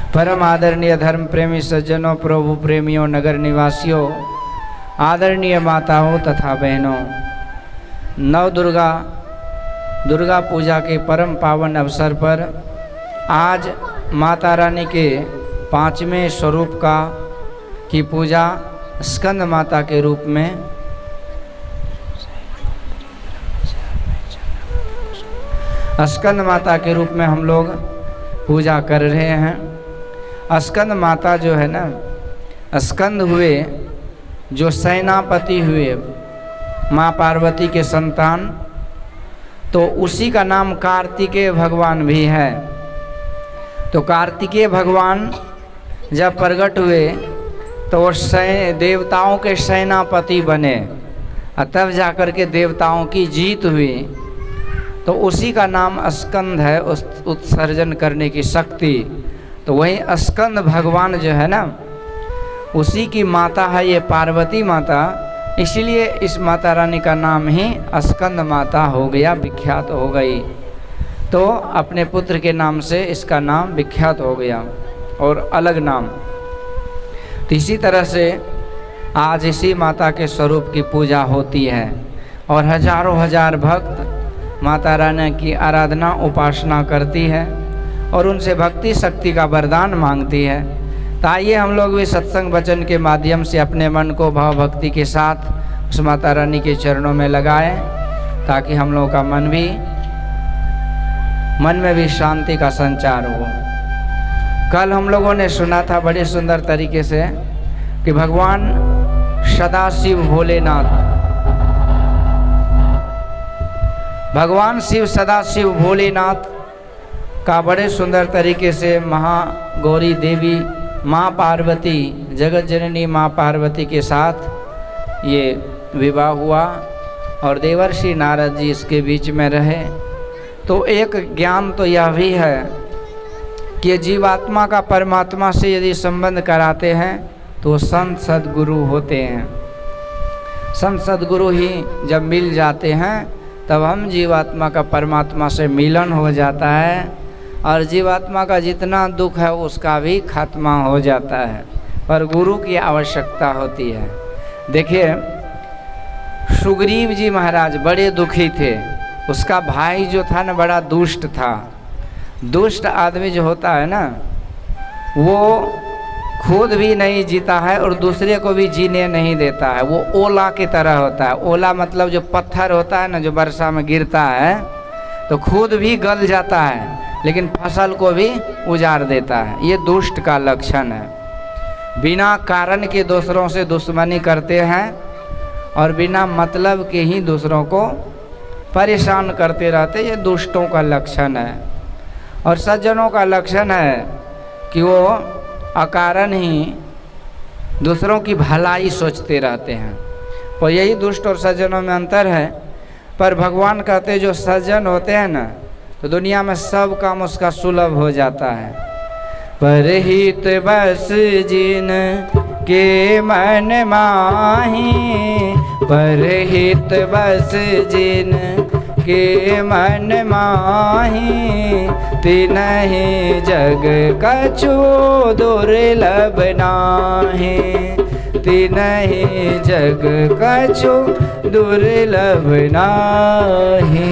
परम आदरणीय धर्म प्रेमी सज्जनों, प्रभु प्रेमियों, नगर निवासियों, आदरणीय माताओं तथा बहनों, नव दुर्गा पूजा के परम पावन अवसर पर आज माता रानी के 5वें स्वरूप की पूजा स्कंद माता के रूप में स्कंद माता के रूप में हम लोग पूजा कर रहे हैं। स्कंद माता जो है ना, स्कंद हुए जो सेनापति हुए, माँ पार्वती के संतान, तो उसी का नाम कार्तिकेय भगवान भी है। तो कार्तिकेय भगवान जब प्रकट हुए तो वो देवताओं के सेनापति बने, तब जाकर के देवताओं की जीत हुई। तो उसी का नाम स्कंद है, उस उत्सर्जन करने की शक्ति। तो वही स्कंद भगवान जो है ना, उसी की माता है ये पार्वती माता, इसीलिए इस माता रानी का नाम ही स्कंद माता हो गया, विख्यात हो गई। तो अपने पुत्र के नाम से इसका नाम विख्यात हो गया और अलग नाम। तो इसी तरह से आज इसी माता के स्वरूप की पूजा होती है और हजारों हजार भक्त माता रानी की आराधना उपासना करती है और उनसे भक्ति शक्ति का वरदान मांगती है। तो आइए हम लोग भी सत्संग वचन के माध्यम से अपने मन को भाव भक्ति के साथ उस माता रानी के चरणों में लगाएं, ताकि हम लोगों का मन में भी शांति का संचार हो। कल हम लोगों ने सुना था बड़े सुंदर तरीके से कि भगवान सदाशिव भोलेनाथ का बड़े सुंदर तरीके से महागौरी देवी माँ पार्वती, जगत जननी माँ पार्वती के साथ ये विवाह हुआ और देवर्षि नारद जी इसके बीच में रहे। तो एक ज्ञान तो यह भी है कि जीवात्मा का परमात्मा से यदि संबंध कराते हैं तो संत सद्गुरु होते हैं। संत सद्गुरु ही जब मिल जाते हैं तब हम जीवात्मा का परमात्मा से मिलन हो जाता है और जीवात्मा का जितना दुख है उसका भी खात्मा हो जाता है, पर गुरु की आवश्यकता होती है। देखिए, सुग्रीव जी महाराज बड़े दुखी थे। उसका भाई जो था ना, बड़ा दुष्ट था। दुष्ट आदमी जो होता है ना, वो खुद भी नहीं जीता है और दूसरे को भी जीने नहीं देता है। वो ओला की तरह होता है। ओला मतलब जो पत्थर होता है ना, जो वर्षा में गिरता है तो खुद भी गल जाता है लेकिन फसल को भी उजाड़ देता है। ये दुष्ट का लक्षण है। बिना कारण के दूसरों से दुश्मनी करते हैं और बिना मतलब के ही दूसरों को परेशान करते रहते। ये दुष्टों का लक्षण है। और सज्जनों का लक्षण है कि वो अकारण ही दूसरों की भलाई सोचते रहते हैं। और यही दुष्ट और सज्जनों में अंतर है। पर भगवान कहते जो सज्जन होते हैं ना, तो दुनिया में सब काम उसका सुलभ हो जाता है। परहित बस जिन के मन माही, परहित बस जिन के मन माही, तिनहि जग कछु दुर्लभ नाहि, तिनहि जग कछु दुर्लभ नाहि।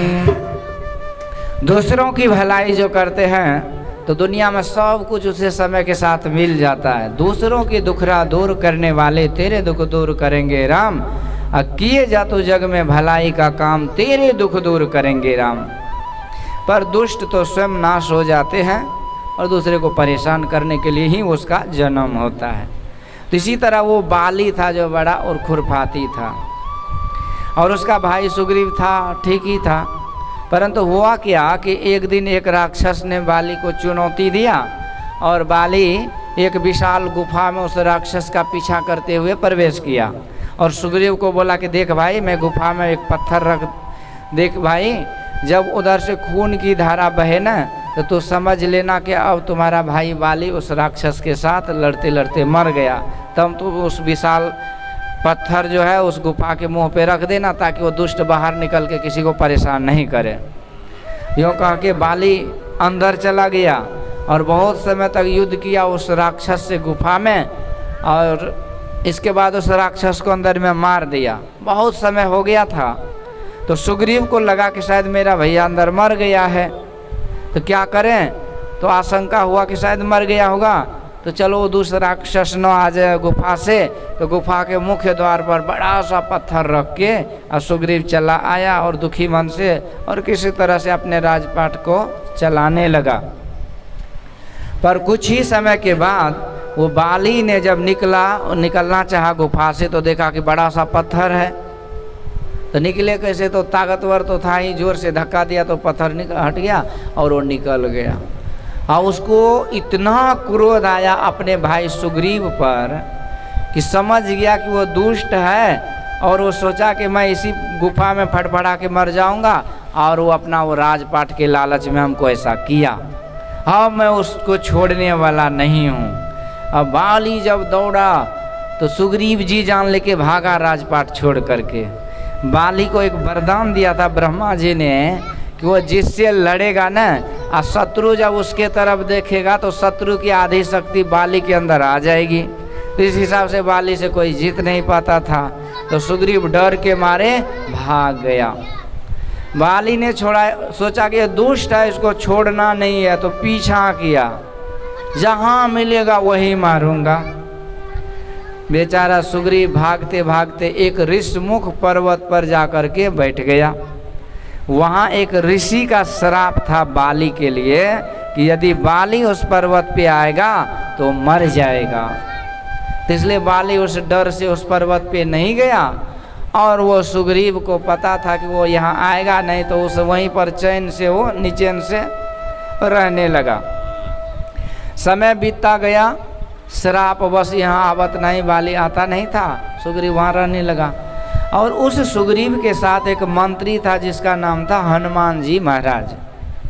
दूसरों की भलाई जो करते हैं तो दुनिया में सब कुछ उसे समय के साथ मिल जाता है। दूसरों की दुखरा दूर करने वाले तेरे दुख दूर करेंगे राम, किए जा तो जग में भलाई का काम, तेरे दुख दूर करेंगे राम। पर दुष्ट तो स्वयं नाश हो जाते हैं और दूसरे को परेशान करने के लिए ही उसका जन्म होता है। तो इसी तरह वो बाली था जो बड़ा और खुरफाती था और उसका भाई सुग्रीव था, ठीक ही था। परंतु हुआ क्या कि एक दिन एक राक्षस ने बाली को चुनौती दिया और बाली एक विशाल गुफा में उस राक्षस का पीछा करते हुए प्रवेश किया और सुग्रीव को बोला कि देख भाई, मैं गुफा में एक पत्थर रख, देख भाई, जब उधर से खून की धारा बहे ना तो तू समझ लेना कि अब तुम्हारा भाई बाली उस राक्षस के साथ लड़ते लड़ते मर गया। तब तो उस विशाल पत्थर जो है उस गुफा के मुंह पे रख देना ताकि वो दुष्ट बाहर निकल के किसी को परेशान नहीं करे। यूँ कह के बाली अंदर चला गया और बहुत समय तक युद्ध किया उस राक्षस से गुफा में, और इसके बाद उस राक्षस को अंदर में मार दिया। बहुत समय हो गया था, तो सुग्रीव को लगा कि शायद मेरा भैया अंदर मर गया है, तो क्या करें। तो आशंका हुआ कि शायद मर गया होगा, तो चलो दूसरा राक्षस न आ जाए गुफा से। तो गुफा के मुख्य द्वार पर बड़ा सा पत्थर रख के और सुग्रीव चला आया और दुखी मन से और किसी तरह से अपने राजपाट को चलाने लगा। पर कुछ ही समय के बाद वो बाली ने जब निकलना चाहा गुफा से, तो देखा कि बड़ा सा पत्थर है। तो निकले कैसे, तो ताकतवर तो था ही, जोर से धक्का दिया तो पत्थर हट गया और वो निकल गया। और उसको इतना क्रोध आया अपने भाई सुग्रीव पर कि समझ गया कि वो दुष्ट है, और वो सोचा कि मैं इसी गुफा में फड़फड़ा के मर जाऊंगा, और वो अपना वो राजपाट के लालच में हमको ऐसा किया। अब मैं उसको छोड़ने वाला नहीं हूँ। अब बाली जब दौड़ा तो सुग्रीव जी जान लेके भागा राजपाट छोड़ करके। बाली को एक वरदान दिया था ब्रह्मा जी ने कि वो जिससे लड़ेगा ना, और शत्रु जब उसके तरफ देखेगा तो शत्रु की आधी शक्ति बाली के अंदर आ जाएगी। तो इस हिसाब से बाली से कोई जीत नहीं पाता था। तो सुग्रीव डर के मारे भाग गया। बाली ने सोचा कि ये दुष्ट है, इसको छोड़ना नहीं है, तो पीछा किया, जहाँ मिलेगा वही मारूंगा। बेचारा सुग्रीव भागते भागते एक ऋषमुख पर्वत पर जाकर के बैठ गया। वहाँ एक ऋषि का श्राप था बाली के लिए कि यदि बाली उस पर्वत पे आएगा तो मर जाएगा। तो इसलिए बाली उस डर से उस पर्वत पे नहीं गया, और वो सुग्रीव को पता था कि वो यहाँ आएगा नहीं, तो उस वहीं पर चैन से वो निचैन से रहने लगा। समय बीतता गया, श्राप बस यहाँ आवत नहीं, बाली आता नहीं था, सुग्रीव वहाँ रहने लगा। और उस सुग्रीव के साथ एक मंत्री था जिसका नाम था हनुमान जी महाराज।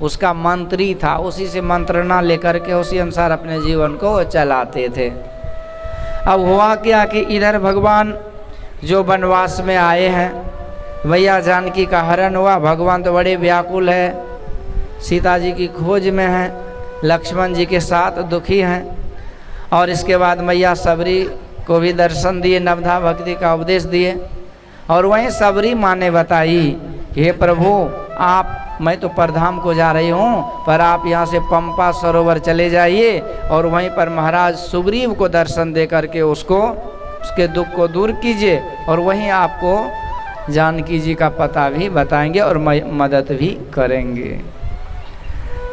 उसका मंत्री था, उसी से मंत्रणा लेकर के उसी अनुसार अपने जीवन को चलाते थे। अब हुआ क्या कि इधर भगवान जो वनवास में आए हैं, मैया जानकी का हरण हुआ, भगवान तो बड़े व्याकुल है, सीता जी की खोज में हैं, लक्ष्मण जी के साथ दुखी हैं। और इसके बाद मैया सबरी को भी दर्शन दिए, नवधा भक्ति का उपदेश दिए। और वहीं सबरी माँ ने बताई कि हे प्रभु, मैं तो परधाम को जा रही हूँ, पर आप यहाँ से पंपा सरोवर चले जाइए और वहीं पर महाराज सुग्रीव को दर्शन दे करके उसके दुख को दूर कीजिए, और वहीं आपको जानकी जी का पता भी बताएंगे और मदद भी करेंगे।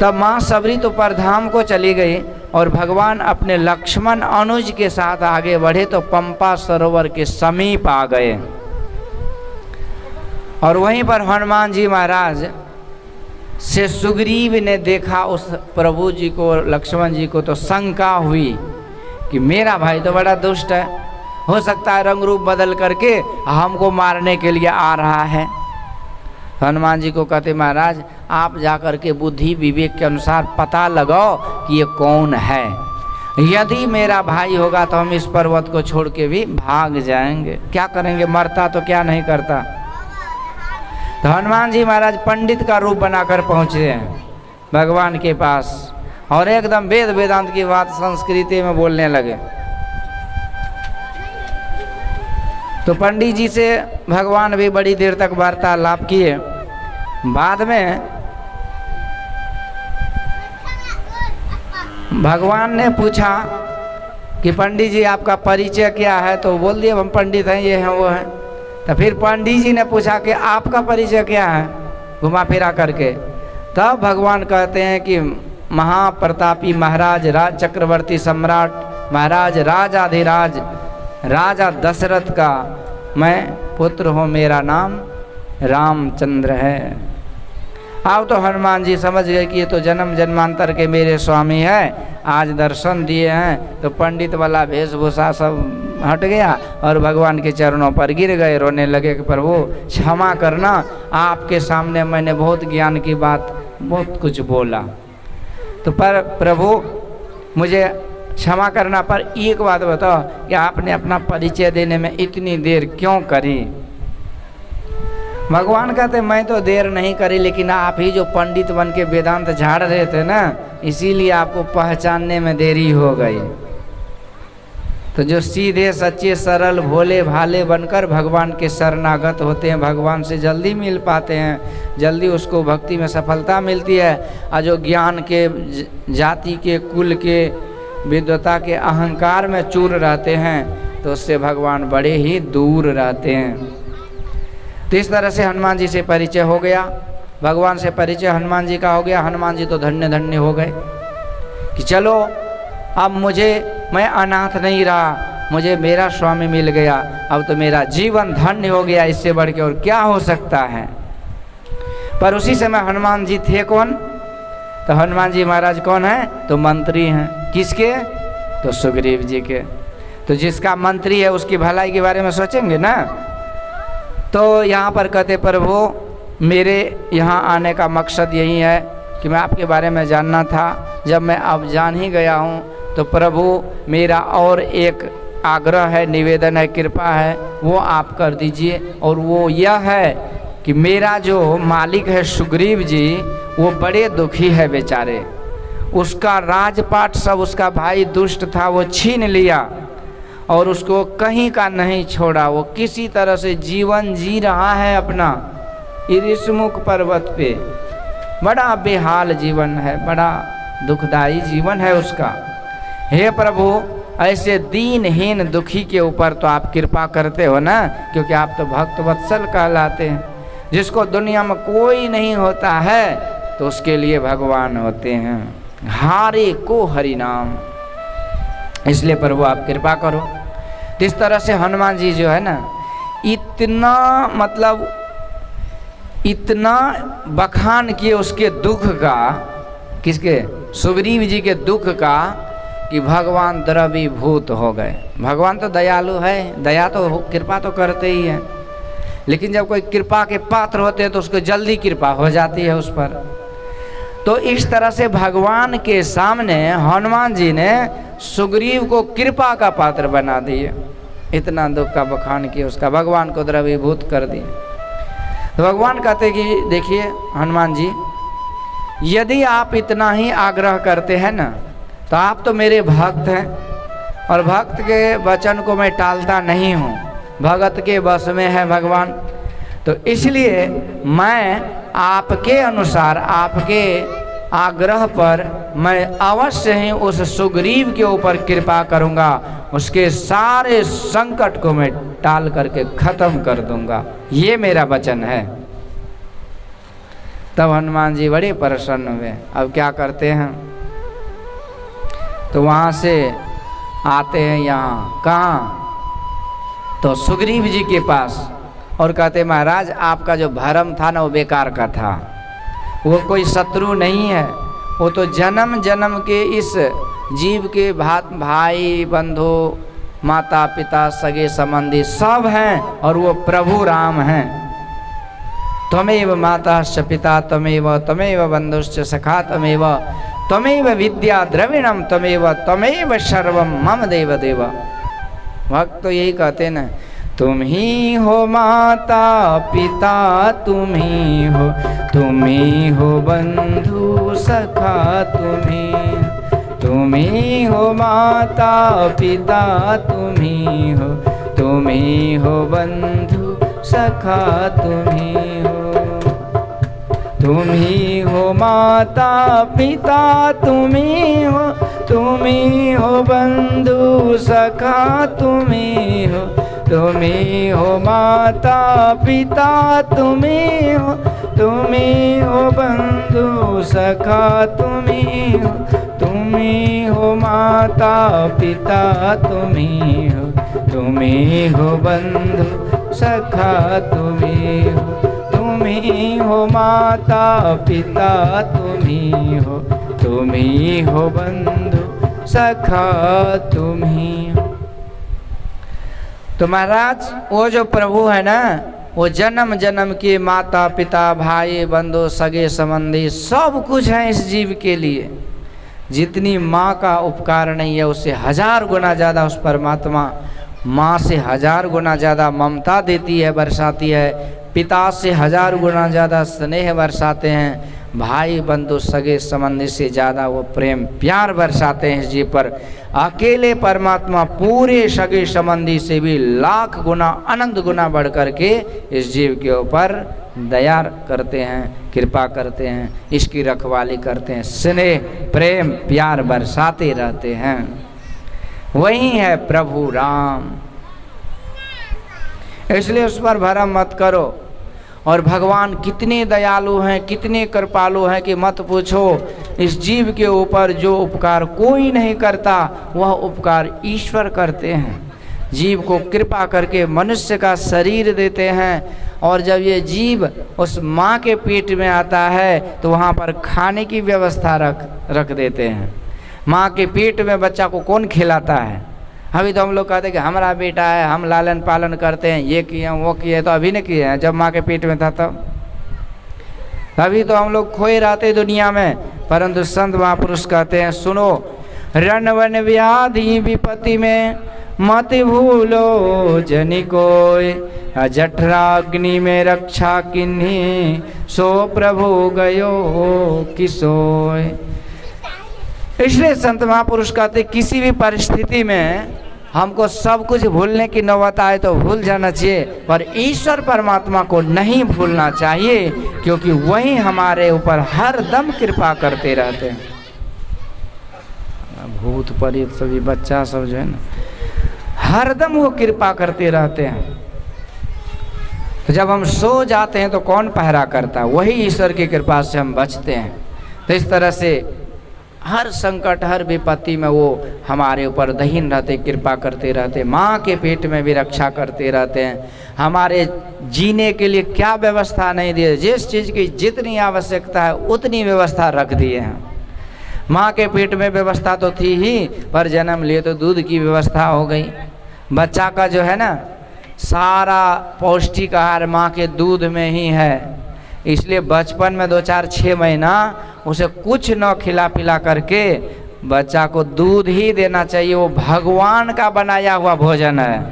तब माँ सबरी तो परधाम को चली गई, और भगवान अपने लक्ष्मण अनुज के साथ आगे बढ़े तो पंपा सरोवर के समीप आ गए। और वहीं पर हनुमान जी महाराज से सुग्रीव ने देखा उस प्रभु जी को, लक्ष्मण जी को, तो शंका हुई कि मेरा भाई तो बड़ा दुष्ट है, हो सकता है रंग रूप बदल करके हमको मारने के लिए आ रहा है। हनुमान जी को कहते महाराज आप जाकर के बुद्धि विवेक के अनुसार पता लगाओ कि ये कौन है। यदि मेरा भाई होगा तो हम इस पर्वत को छोड़ के भी भाग जाएंगे, क्या करेंगे, मरता तो क्या नहीं करता। तो हनुमान जी महाराज पंडित का रूप बनाकर पहुँचे हैं भगवान के पास, और एकदम वेद वेदांत की बात संस्कृति में बोलने लगे। तो पंडित जी से भगवान भी बड़ी देर तक वार्तालाप किए। बाद में भगवान ने पूछा कि पंडित जी आपका परिचय क्या है, तो बोल दिए हम पंडित हैं, ये हैं वो हैं। तो फिर पंडित जी ने पूछा कि आपका परिचय क्या है, घुमा फिरा करके। तब भगवान कहते हैं कि महाप्रतापी महाराज, राज चक्रवर्ती सम्राट महाराज, राजाधिराज राजा दशरथ का मैं पुत्र हूँ, मेरा नाम रामचंद्र है। अब तो हनुमान जी समझ गए कि ये तो जन्म जन्मांतर के मेरे स्वामी हैं, आज दर्शन दिए हैं। तो पंडित वाला वेशभूषा सब हट गया और भगवान के चरणों पर गिर गए, रोने लगे कि प्रभु क्षमा करना, आपके सामने मैंने बहुत ज्ञान की बात बहुत कुछ बोला, तो पर प्रभु मुझे क्षमा करना। पर एक बात बताओ कि आपने अपना परिचय देने में इतनी देर क्यों करी। भगवान कहते मैं तो देर नहीं करी, लेकिन आप ही जो पंडित बन के वेदांत झाड़ रहे थे ना, इसीलिए आपको पहचानने में देरी हो गई। तो जो सीधे सच्चे सरल भोले भाले बनकर भगवान के शरणागत होते हैं, भगवान से जल्दी मिल पाते हैं, जल्दी उसको भक्ति में सफलता मिलती है। और जो ज्ञान के, जाति के, कुल के, विद्वता के अहंकार में चूर रहते हैं तो उससे भगवान बड़े ही दूर रहते हैं। तो इस तरह से हनुमान जी से परिचय हो गया, भगवान से परिचय हनुमान जी का हो गया। हनुमान जी तो धन्य धन्य हो गए कि चलो अब मैं अनाथ नहीं रहा, मुझे मेरा स्वामी मिल गया, अब तो मेरा जीवन धन्य हो गया, इससे बढ़ के और क्या हो सकता है। पर उसी समय हनुमान जी थे कौन? तो हनुमान जी महाराज कौन है? तो मंत्री हैं। किसके? तो सुग्रीव जी के। तो जिसका मंत्री है उसकी भलाई के बारे में सोचेंगे ना। तो यहाँ पर कहते प्रभु मेरे यहाँ आने का मकसद यही है कि मैं आपके बारे में जानना था, जब मैं अब जान ही गया हूँ तो प्रभु मेरा और एक आग्रह है, निवेदन है, कृपा है, वो आप कर दीजिए। और वो यह है कि मेरा जो मालिक है सुग्रीव जी, वो बड़े दुखी है बेचारे। उसका राजपाट सब उसका भाई दुष्ट था वो छीन लिया और उसको कहीं का नहीं छोड़ा। वो किसी तरह से जीवन जी रहा है अपना ऋषमुख पर्वत पे। बड़ा बेहाल जीवन है, बड़ा दुखदाई जीवन है उसका। हे प्रभु ऐसे दीनहीन दुखी के ऊपर तो आप कृपा करते हो ना, क्योंकि आप तो भक्त वत्सल कहलाते हैं। जिसको दुनिया में कोई नहीं होता है तो उसके लिए भगवान होते हैं। हारे को हरि नाम, इसलिए प्रभु आप कृपा करो। इस तरह से हनुमान जी जो है ना, इतना मतलब इतना बखान किए उसके दुख का, किसके? सुग्रीव जी के दुख का, कि भगवान द्रवीभूत हो गए। भगवान तो दयालु है, दया तो कृपा तो करते ही हैं, लेकिन जब कोई कृपा के पात्र होते हैं तो उसको जल्दी कृपा हो जाती है उस पर। तो इस तरह से भगवान के सामने हनुमान जी ने सुग्रीव को कृपा का पात्र बना दिए। इतना दुख का बखान किया उसका, भगवान को द्रवीभूत कर दिए। तो भगवान कहते कि देखिए हनुमान जी, यदि आप इतना ही आग्रह करते हैं ना, तो आप तो मेरे भक्त हैं और भक्त के वचन को मैं टालता नहीं हूँ, भगत के बस में है भगवान। तो इसलिए मैं आपके अनुसार, आपके आग्रह पर मैं अवश्य ही उस सुग्रीव के ऊपर कृपा करूँगा, उसके सारे संकट को मैं टाल करके खत्म कर दूंगा, ये मेरा वचन है। तब हनुमान जी बड़े प्रसन्न हुए। अब क्या करते हैं? तो वहाँ से आते हैं यहाँ, कहाँ? तो सुग्रीव जी के पास, और कहते महाराज आपका जो भरम था ना वो बेकार का था, वो कोई शत्रु नहीं है, वो तो जन्म जन्म के इस जीव के भाई बंधु माता पिता सगे संबंधी सब हैं, और वो प्रभु राम हैं। त्वमेव माताश्च पिता त्वमेव, त्वमेव बंधुश्च सखा त्वमेव, त्वमेव विद्या द्रविणम त्वमेव, त्वमेव सर्वम मम देव देव। भक्त तो यही कहते ना, तुम ही हो माता पिता, तुम ही हो बंधु सखा, तुम ही हो माता पिता, तुम ही हो बंधु सखा, तुम ही हो माता पिता, तुम ही हो बंधु सखा, तुम ही हो माता पिता, तुम ही हो बंधु सखा, तुम ही हो माता पिता, तुम ही हो बंधु सखा, तुम ही हो माता पिता, तुम ही हो बंधु सखा, तुम ही। तो महाराज वो जो प्रभु है ना, वो जन्म जन्म के माता पिता भाई बंधु सगे संबंधी सब कुछ है इस जीव के लिए। जितनी माँ का उपकार नहीं है उससे 1000 गुना ज़्यादा उस परमात्मा माँ से 1000 गुना ज़्यादा ममता देती है, बरसाती है। पिता से 1000 गुना ज़्यादा स्नेह बरसाते हैं। भाई बंधु सगे संबंधी से ज़्यादा वो प्रेम प्यार बरसाते हैं इस जीव पर। अकेले परमात्मा पूरे सगे संबंधी से भी लाख गुना अनंत गुना बढ़ कर के इस जीव के ऊपर दया करते हैं, कृपा करते हैं, इसकी रखवाली करते हैं, स्नेह प्रेम प्यार बरसाते रहते हैं। वही है प्रभु राम। इसलिए उस पर भरम मत करो। और भगवान कितने दयालु हैं, कितने कृपालु हैं कि मत पूछो। इस जीव के ऊपर जो उपकार कोई नहीं करता वह उपकार ईश्वर करते हैं। जीव को कृपा करके मनुष्य का शरीर देते हैं, और जब ये जीव उस माँ के पेट में आता है तो वहाँ पर खाने की व्यवस्था रख देते हैं। माँ के पेट में बच्चा को कौन खिलाता है? अभी तो हम लोग कहते हैं कि हमारा बेटा है, हम लालन पालन करते हैं, ये किए वो किए, तो अभी नहीं किए हैं, जब माँ के पेट में था तब। अभी तो हम लोग खोए रहते दुनिया में, परंतु संत महापुरुष कहते हैं सुनो, रण वन व्याधि विपत्ति में मत भूलो जनि कोय, जठराग्नि में रक्षा किन्हीं सो प्रभु गयो किसोय। इसलिए संत महापुरुष कहते किसी भी परिस्थिति में हमको सब कुछ भूलने की नौबत आए तो भूल जाना चाहिए, पर ईश्वर परमात्मा को नहीं भूलना चाहिए, क्योंकि वही हमारे ऊपर हर दम कृपा करते रहते हैं। भूत प्रेत सभी बच्चा सब जो है ना, हर दम वो कृपा करते रहते हैं। तो जब हम सो जाते हैं तो कौन पहरा करता है? वही ईश्वर की कृपा से हम बचते हैं। तो इस तरह से हर संकट हर विपत्ति में वो हमारे ऊपर दहीन रहते, कृपा करते रहते, माँ के पेट में भी रक्षा करते रहते हैं। हमारे जीने के लिए क्या व्यवस्था नहीं दिए, जिस चीज़ की जितनी आवश्यकता है उतनी व्यवस्था रख दिए हैं। माँ के पेट में व्यवस्था तो थी ही, पर जन्म लिए तो दूध की व्यवस्था हो गई। बच्चा का जो है ना सारा पौष्टिक आहार माँ के दूध में ही है। इसलिए बचपन में 2-4-6 महीना उसे कुछ न खिला पिला करके बच्चा को दूध ही देना चाहिए। वो भगवान का बनाया हुआ भोजन है।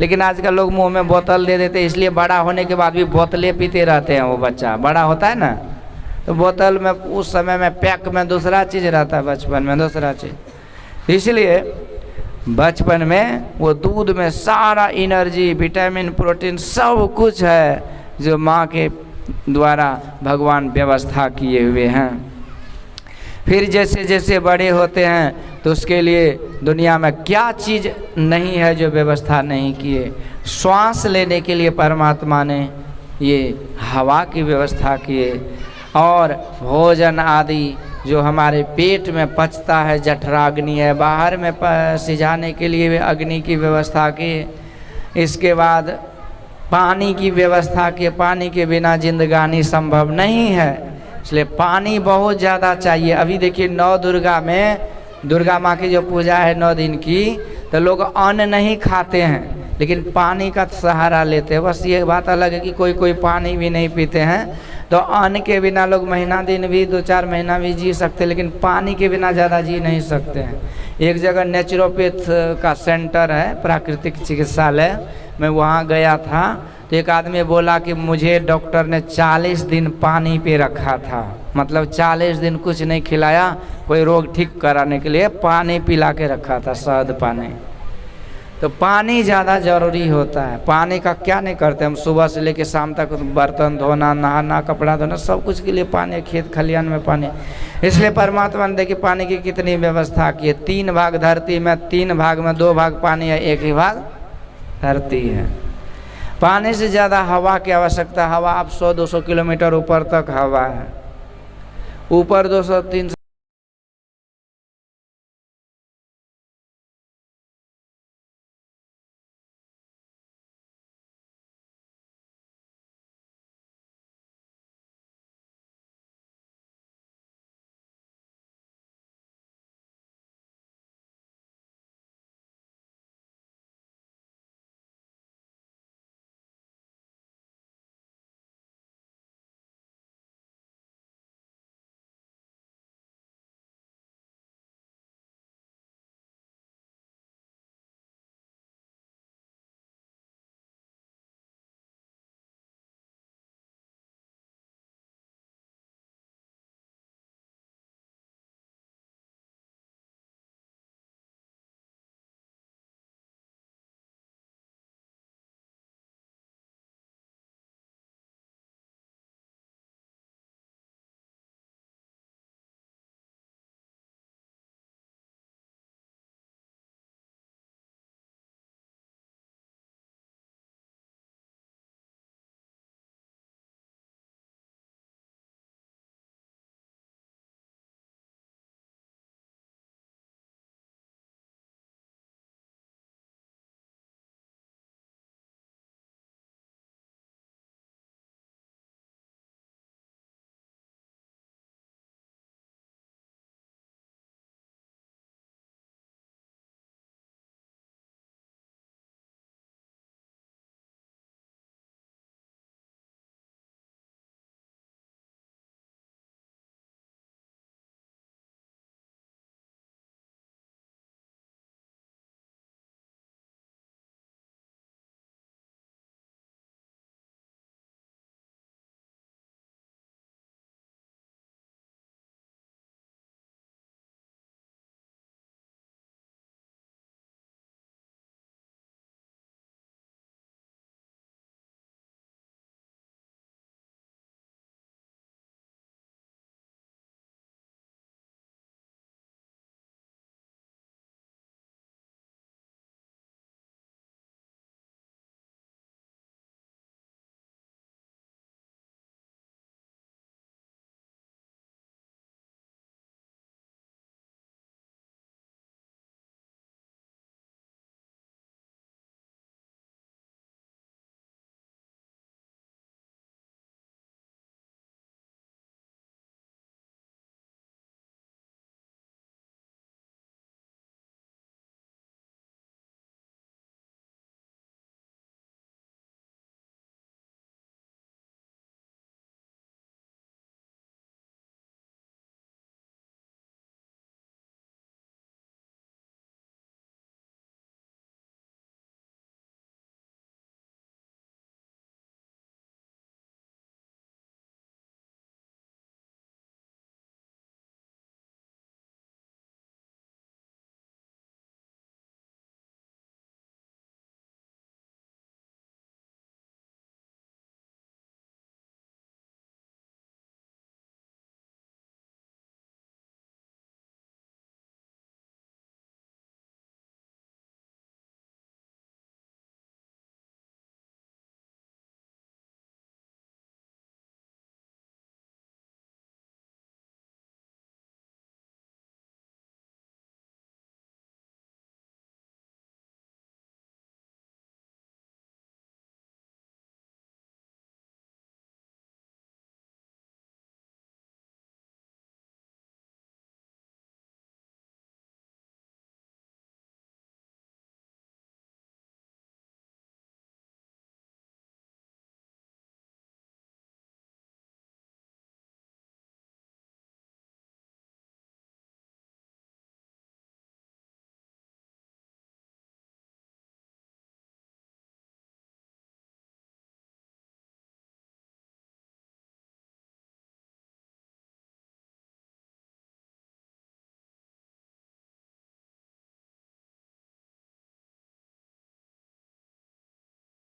लेकिन आजकल लोग मुंह में बोतल दे देते, इसलिए बड़ा होने के बाद भी बोतलें पीते रहते हैं। वो बच्चा बड़ा होता है ना तो बोतल में उस समय में पैक में दूसरा चीज़ रहता है, बचपन में दूसरा चीज़। इसलिए बचपन में वो दूध में सारा एनर्जी विटामिन प्रोटीन सब कुछ है जो माँ के द्वारा भगवान व्यवस्था किए हुए हैं। फिर जैसे जैसे बड़े होते हैं तो उसके लिए दुनिया में क्या चीज़ नहीं है जो व्यवस्था नहीं किए। श्वास लेने के लिए परमात्मा ने ये हवा की व्यवस्था किए, और भोजन आदि जो हमारे पेट में पचता है जठराग्नि है, बाहर में सिजाने के लिए भी अग्नि की व्यवस्था की। इसके बाद पानी की व्यवस्था की। पानी के बिना जिंदगानी संभव नहीं है, इसलिए पानी बहुत ज़्यादा चाहिए। अभी देखिए नौ दुर्गा में दुर्गा माँ की जो पूजा है 9 दिन की, तो लोग अन्न नहीं खाते हैं लेकिन पानी का सहारा लेते हैं। बस ये बात अलग है कि कोई कोई पानी भी नहीं पीते हैं। तो अन्न के बिना लोग महीना दिन भी 2-4 महीना भी जी सकते हैं, लेकिन पानी के बिना ज़्यादा जी नहीं सकते हैं। एक जगह नेचुरोपैथ का सेंटर है, प्राकृतिक चिकित्सालय, मैं वहाँ गया था तो एक आदमी बोला कि मुझे डॉक्टर ने 40 दिन पानी पे रखा था। मतलब 40 दिन कुछ नहीं खिलाया, कोई रोग ठीक कराने के लिए पानी पिला के रखा था, शहद पानी। तो पानी ज़्यादा ज़रूरी होता है। पानी का क्या नहीं करते हम, सुबह से लेकर शाम तक बर्तन धोना, नहाना, कपड़ा धोना, सब कुछ के लिए पानी, खेत खलियान में पानी। इसलिए परमात्मा ने देखिए पानी की कितनी व्यवस्था की है। 3 भाग धरती में, 3 भाग में 2 भाग पानी है, 1 ही भाग धरती है। पानी से ज़्यादा हवा की आवश्यकता। हवा अब 100-200 किलोमीटर ऊपर तक हवा है, ऊपर 200-300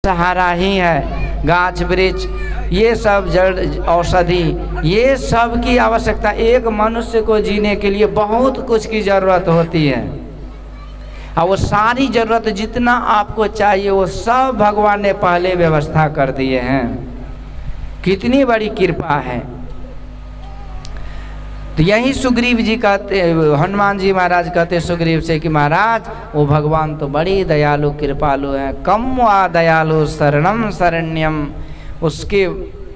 सहारा ही है। गाछ वृक्ष, ये सब जड़ औषधि, ये सब की आवश्यकता, एक मनुष्य को जीने के लिए बहुत कुछ की जरूरत होती है। और वो सारी जरूरत जितना आपको चाहिए वो सब भगवान ने पहले व्यवस्था कर दिए हैं। कितनी बड़ी कृपा है। तो यही सुग्रीव जी कहते, हनुमान जी महाराज कहते सुग्रीव से कि महाराज वो भगवान तो बड़ी दयालु कृपालु हैं। कम वा दयालु शरणम शरण्यम, उसके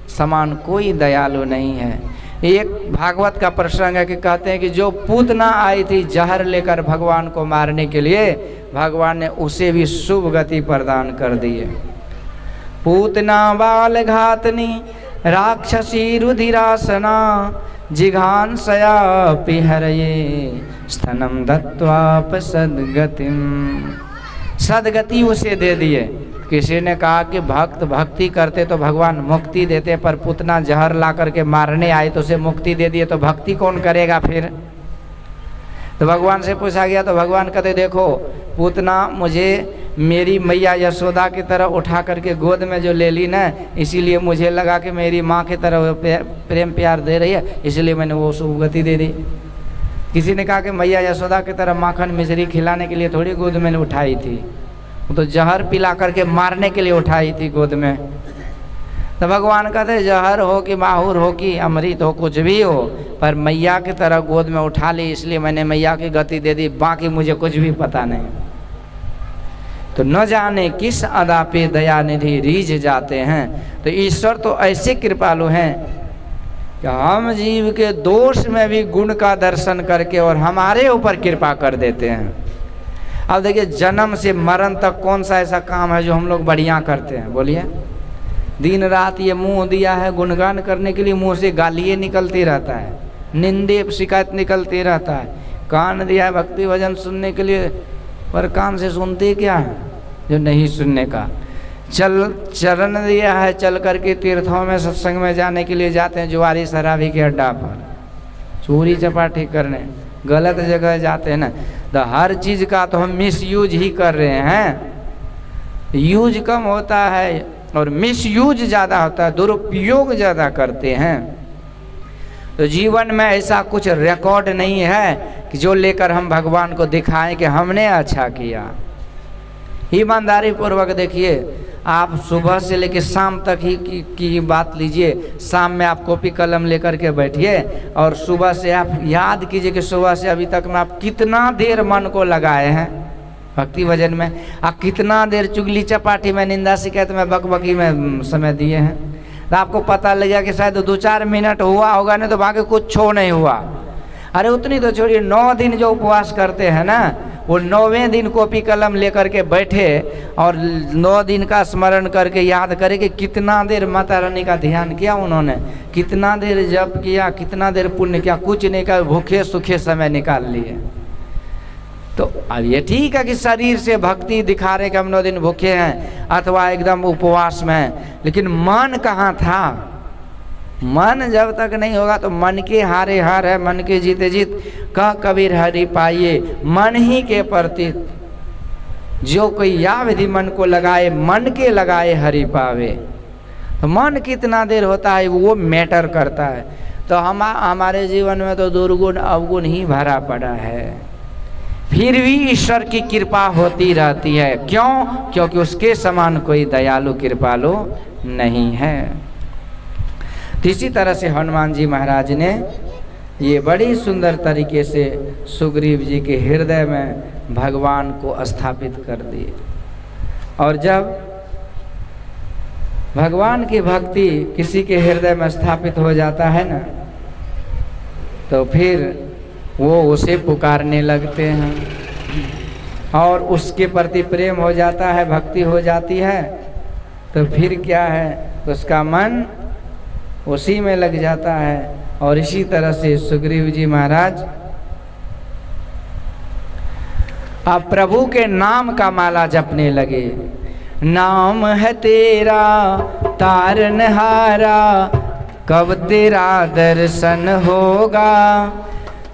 समान कोई दयालु नहीं है। एक भागवत का प्रसंग है कि कहते हैं कि जो पूतना आई थी जहर लेकर भगवान को मारने के लिए, भगवान ने उसे भी शुभ गति प्रदान कर दी है। पूतना बाल घातनी राक्षसी रुधिरासना जिघांसया पिहरये स्तनम दत्वाप सद्गतिम, सद्गति उसे दे दिए। किसी ने कहा कि भक्त भक्ति करते तो भगवान मुक्ति देते, पर पूतना जहर ला करके मारने आए तो उसे मुक्ति दे दिए, तो भक्ति कौन करेगा फिर। तो भगवान से पूछा गया तो भगवान कहते देखो पूतना मुझे मेरी मैया यशोदा की तरह उठा करके गोद में जो ले ली ना, इसीलिए मुझे लगा कि मेरी माँ की तरह प्रेम प्यार दे रही है, इसलिए मैंने वो सुगति दे दी। किसी ने कहा कि मैया यशोदा की तरह माखन मिश्री खिलाने के लिए थोड़ी गोद में उठाई थी, वो तो जहर पिला करके मारने के लिए उठाई थी गोद में। तो भगवान कहते जहर हो कि माहूर हो कि अमृत हो, कुछ भी हो, पर मैया की तरह गोद में उठा ली, इसलिए मैंने मैया की गति दे दी, बाकी मुझे कुछ भी पता नहीं। तो न जाने किस अदा पे दया निधि रीझ जाते हैं। तो ईश्वर तो ऐसे कृपालु हैं कि हम जीव के दोष में भी गुण का दर्शन करके और हमारे ऊपर कृपा कर देते हैं। अब देखिए जन्म से मरण तक कौन सा ऐसा काम है जो हम लोग बढ़िया करते हैं, बोलिए। दिन रात ये मुंह दिया है गुणगान करने के लिए, मुंह से गालियाँ निकलती रहता है, निंदे शिकायत निकलती रहता है। कान दिया है भक्ति भजन सुनने के लिए, पर कान से सुनते क्या है जो नहीं सुनने का। चरण दिया है चल करके तीर्थों में सत्संग में जाने के लिए जाते हैं, जुआरी शराबी के अड्डा पर चोरी चपाटी करने गलत जगह जाते हैं ना। तो हर चीज़ का तो हम मिस यूज ही कर रहे हैं। यूज कम होता है और मिस यूज ज़्यादा होता है, दुरुपयोग ज़्यादा करते हैं। तो जीवन में ऐसा कुछ रिकॉर्ड नहीं है कि जो लेकर हम भगवान को दिखाएं कि हमने अच्छा किया। ईमानदारी पूर्वक देखिए, आप सुबह से लेकर शाम तक ही की बात लीजिए। शाम में आप कॉपी कलम लेकर के बैठिए और सुबह से आप याद कीजिए कि सुबह से अभी तक में आप कितना देर मन को लगाए हैं भक्ति भजन में, आप कितना देर चुगली चपाटी में निंदा शिकायत में बकबकी में समय दिए हैं। तो आपको पता लगा कि शायद 2-4 मिनट हुआ होगा, नहीं तो बाकी कुछ छो नहीं हुआ। अरे उतनी तो छोड़िए, 9 दिन जो उपवास करते हैं ना, वो 9वें दिन कॉपी कलम लेकर के बैठे और 9 दिन का स्मरण करके याद करे कि कितना देर माता रानी का ध्यान किया उन्होंने, कितना देर जप किया, कितना देर पुण्य किया, कुछ नहीं का भूखे सूखे समय निकाल लिए। तो अब ये ठीक है कि शरीर से भक्ति दिखा रहे कि हम 9 दिन भूखे हैं अथवा एकदम उपवास में हैं, लेकिन मन कहाँ था। मन जब तक नहीं होगा तो मन के हारे हार है, मन के जीते जीत। कह कबीर हरि पाइए मन ही के प्रति, जो कोई या विधि मन को लगाए, मन के लगाए हरि पावे। तो मन कितना देर होता है वो मैटर करता है। तो हमारे जीवन में तो दुर्गुण अवगुण ही भरा पड़ा है, फिर भी ईश्वर की कृपा होती रहती है। क्यों? क्योंकि उसके समान कोई दयालु कृपालु नहीं है। तो इसी तरह से हनुमान जी महाराज ने ये बड़ी सुंदर तरीके से सुग्रीव जी के हृदय में भगवान को स्थापित कर दिए। और जब भगवान की भक्ति किसी के हृदय में स्थापित हो जाता है ना, तो फिर वो उसे पुकारने लगते हैं और उसके प्रति प्रेम हो जाता है, भक्ति हो जाती है। तो फिर क्या है, तो उसका मन उसी में लग जाता है। और इसी तरह से सुग्रीव जी महाराज अब प्रभु के नाम का माला जपने लगे। नाम है तेरा तारनहारा, कब तेरा दर्शन होगा।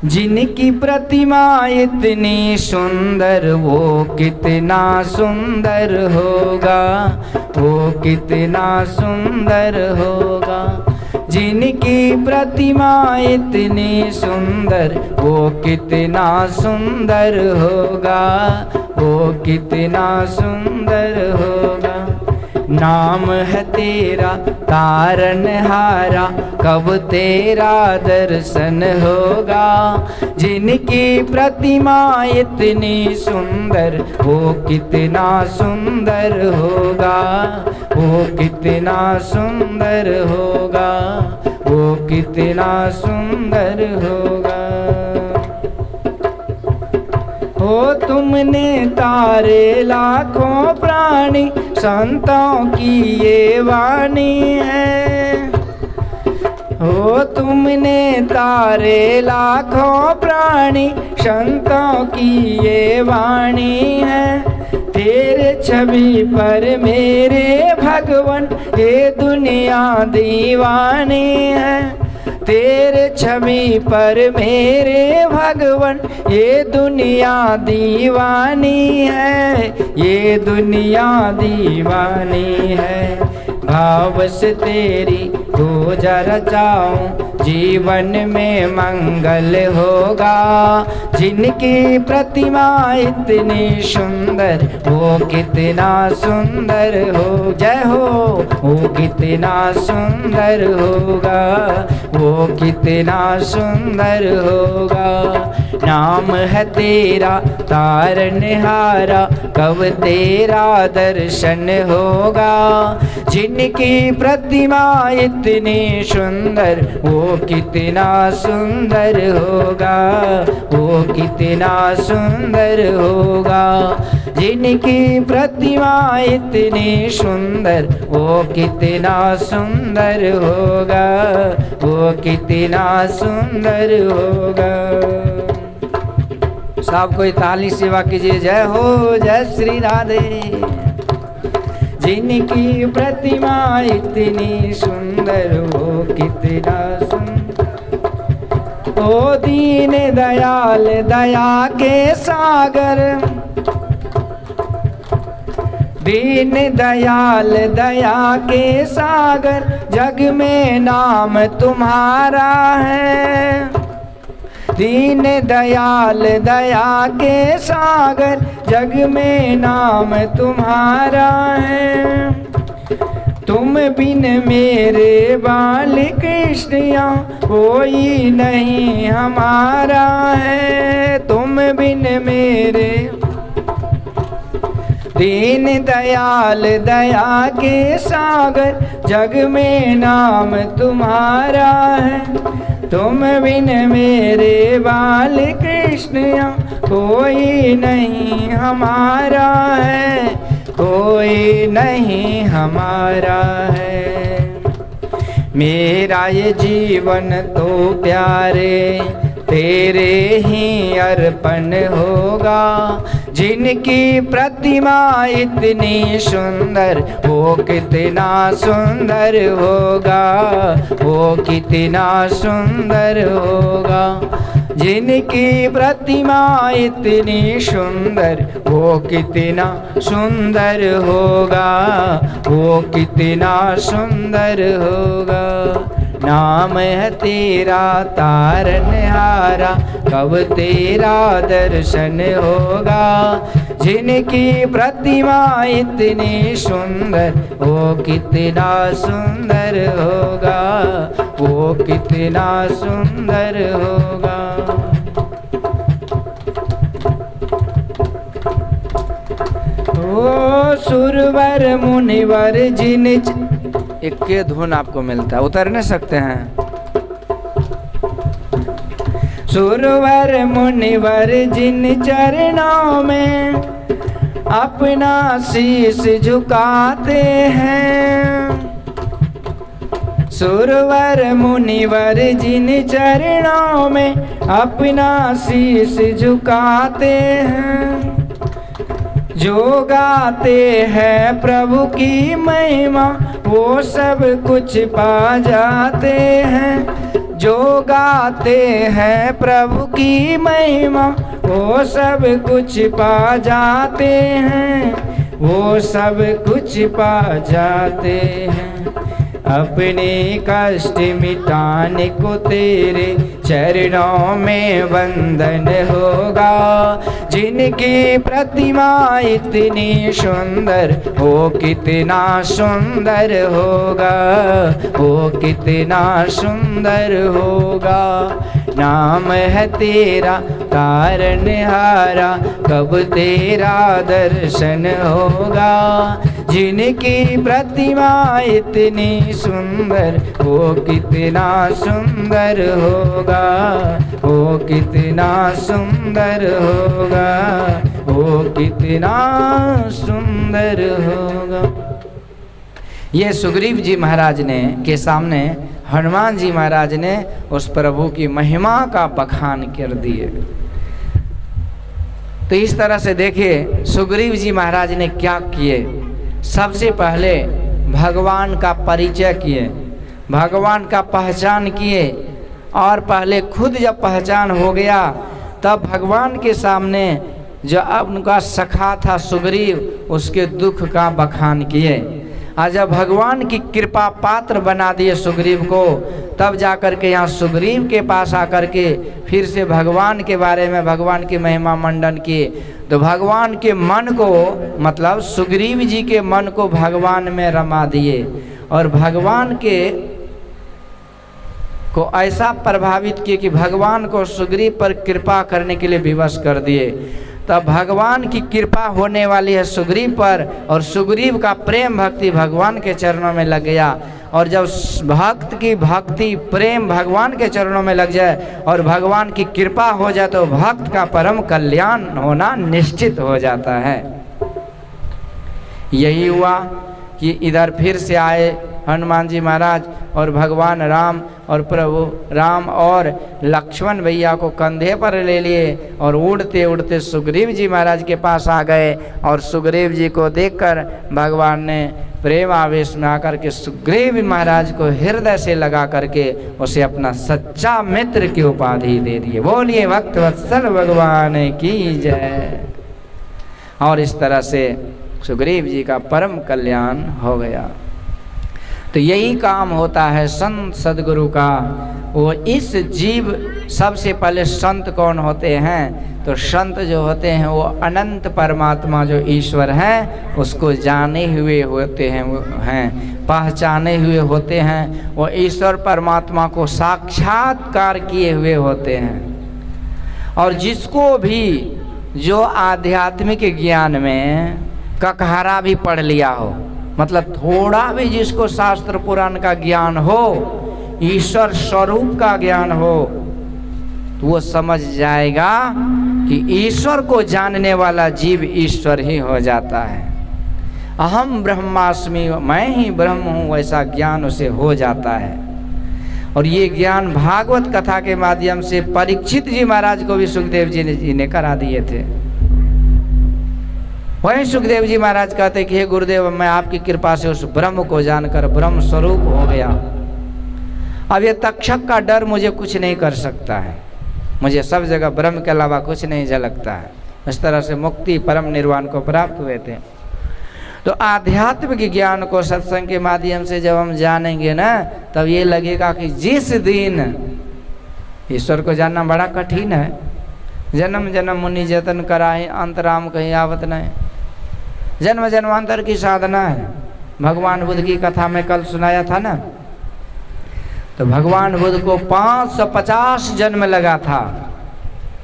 जिनकी प्रतिमा इतनी सुंदर, वो कितना सुंदर होगा। वो कितना सुंदर होगा। जिनकी प्रतिमा इतनी सुंदर, वो कितना सुंदर होगा, वो कितना सुंदर होगा। नाम है तेरा तारनहारा, कब तेरा दर्शन होगा। जिनकी प्रतिमा इतनी सुंदर, वो कितना सुंदर होगा, वो कितना सुंदर होगा, वो कितना सुंदर होगा। हो तुमने तारे लाखों प्राणी, संतों की ये वाणी है। हो तुमने तारे लाखों प्राणी, संतों की ये वाणी है। तेरे छवि पर मेरे भगवन, ये दुनिया दीवानी है। तेरे छवि पर मेरे भगवन, ये दुनिया दीवानी है, ये दुनिया दीवानी है। भाव से तेरी पूजा रचाऊं, जीवन में मंगल होगा। जिनकी प्रतिमा इतनी सुंदर, वो कितना सुंदर हो। जय हो। वो कितना सुंदर होगा, वो कितना सुंदर होगा। नाम है तेरा तारनहारा, कब तेरा दर्शन होगा। जिनकी प्रतिमा इतनी सुंदर, वो कितना सुंदर होगा, वो कितना सुंदर होगा। जिनकी प्रतिमा इतनी सुंदर, वो कितना सुंदर होगा, वो कितना सुंदर होगा। सब कोई ताली सेवा कीजिए। जय हो, जय श्री राधे। जिनकी प्रतिमा इतनी सुंदर, वो कितना सुंदर। ओ दीन दयाल दया के सागर, दीन दयाल दया के सागर, जग में नाम तुम्हारा है। दीन दयाल दया के सागर, जग में नाम तुम्हारा है। तुम बिन मेरे बाल कृष्णया, कोई नहीं हमारा है। तुम बिन मेरे दीन दयाल दया के सागर, जग में नाम तुम्हारा है। तुम बिन मेरे बाल कृष्णया, कोई नहीं हमारा है, कोई नहीं हमारा है। मेरा ये जीवन तो प्यारे तेरे ही अर्पण होगा। जिनकी प्रतिमा इतनी सुंदर, वो कितना सुंदर होगा, वो कितना सुंदर होगा। जिनकी प्रतिमा इतनी सुंदर, वो कितना सुंदर होगा, वो कितना सुंदर होगा। नाम है तेरा तारनहारा, कब तेरा दर्शन होगा। जिनकी प्रतिमा इतनी सुंदर, वो कितना सुंदर होगा, वो कितना सुंदर होगा। ओ सुरवर मुनिवर जिन, एक के धुन आपको मिलता है, उतर नहीं सकते हैं। सुरवर मुनिवर जिन चरणों में अपना शीश झुकाते हैं। सुरवर मुनिवर जिन चरणों में अपना शीश झुकाते हैं। जो गाते हैं प्रभु की महिमा, वो सब कुछ पा जाते हैं। जो गाते हैं प्रभु की महिमा, वो सब कुछ पा जाते हैं। वो सब कुछ पा जाते हैं। अपने कष्ट मिटाने को तेरे चरणों में वंदन होगा। जिनकी प्रतिमा इतनी सुंदर, वो कितना सुंदर होगा, वो कितना सुंदर होगा। नाम है तेरा तारनहारा, कब तेरा दर्शन होगा। जिनकी प्रतिमा इतनी सुंदर, वो कितना सुंदर होगा, वो कितना सुंदर होगा, वो कितना सुंदर होगा। ये सुग्रीव जी महाराज ने के सामने हनुमान जी महाराज ने उस प्रभु की महिमा का बखान कर दिए। तो इस तरह से देखिए सुग्रीव जी महाराज ने क्या किए। सबसे पहले भगवान का परिचय किए, भगवान का पहचान किए, और पहले खुद जब पहचान हो गया तब भगवान के सामने जो उनका सखा था सुग्रीव, उसके दुख का बखान किए। और जब भगवान की कृपा पात्र बना दिए सुग्रीव को, तब जाकर के यहाँ सुग्रीव के पास आकर के फिर से भगवान के बारे में, भगवान की महिमा मंडन किए। तो भगवान के मन को, मतलब सुग्रीव जी के मन को भगवान में रमा दिए, और भगवान के को ऐसा प्रभावित किए कि भगवान को सुग्रीव पर कृपा करने के लिए विवश कर दिए। तब भगवान की कृपा होने वाली है सुग्रीव पर, और सुग्रीव का प्रेम भक्ति भगवान के चरणों में लग गया। और जब भक्त की भक्ति प्रेम भगवान के चरणों में लग जाए और भगवान की कृपा हो जाए, तो भक्त का परम कल्याण होना निश्चित हो जाता है। यही हुआ कि इधर फिर से आए हनुमान जी महाराज, और भगवान राम और प्रभु राम और लक्ष्मण भैया को कंधे पर ले लिए और उड़ते उड़ते सुग्रीव जी महाराज के पास आ गए। और सुग्रीव जी को देखकर भगवान ने प्रेम आवेश में आकर के सुग्रीव महाराज को हृदय से लगा करके उसे अपना सच्चा मित्र की उपाधि दे दिए। बोलिए भक्त वत्सल भगवान की जय। और इस तरह से सुग्रीव जी का परम कल्याण हो गया। तो यही काम होता है संत सदगुरु का। वो इस जीव, सबसे पहले संत कौन होते हैं? तो संत जो होते हैं वो अनंत परमात्मा जो ईश्वर हैं उसको जाने हुए होते हैं, वो हैं पहचाने हुए होते हैं। वो ईश्वर परमात्मा को साक्षात्कार किए हुए होते हैं। और जिसको भी जो आध्यात्मिक ज्ञान में ककहरा भी पढ़ लिया हो, मतलब थोड़ा भी जिसको शास्त्र पुराण का ज्ञान हो, ईश्वर स्वरूप का ज्ञान हो, तो वो समझ जाएगा कि ईश्वर को जानने वाला जीव ईश्वर ही हो जाता है। अहम ब्रह्मास्मि, मैं ही ब्रह्म हूँ, वैसा ज्ञान उसे हो जाता है। और ये ज्ञान भागवत कथा के माध्यम से परीक्षित जी महाराज को भी सुखदेव जी ने करा दिए थे। वही सुखदेव जी महाराज कहते कि हे गुरुदेव, मैं आपकी कृपा से उस ब्रह्म को जानकर ब्रह्म स्वरूप हो गया। अब ये तक्षक का डर मुझे कुछ नहीं कर सकता है, मुझे सब जगह ब्रह्म के अलावा कुछ नहीं झलकता है। इस तरह से मुक्ति परम निर्वाण को प्राप्त हुए थे। तो आध्यात्मिक ज्ञान को सत्संग के माध्यम से जब हम जानेंगे ना, तब ये लगेगा कि जिस दिन ईश्वर को जानना बड़ा कठिन है। जन्म जन्म मुनि जतन कराए, अंतराम कहीं आवत नहीं। जन्म जन्मांतर की साधना है। भगवान बुद्ध की कथा में कल सुनाया था ना, तो भगवान बुद्ध को 550 जन्म लगा था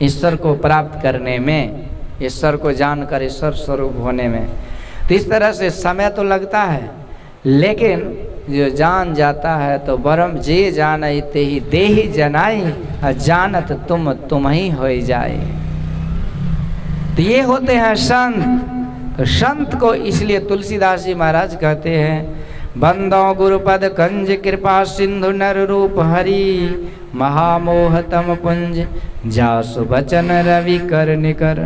ईश्वर को प्राप्त करने में, ईश्वर को जानकर ईश्वर स्वरूप होने में। तो इस तरह से समय तो लगता है, लेकिन जो जान जाता है तो ब्रह्म जे जान ते ही देहि जनाई, जानत तुम ही हो जाए। तो ये होते हैं संत। तो संत को इसलिए तुलसीदास जी महाराज कहते हैं, बंदो गुरुपद कंज कृपा सिंधु नर रूप हरि, महामोह तम पुंज जासु बचन रवि कर निकर।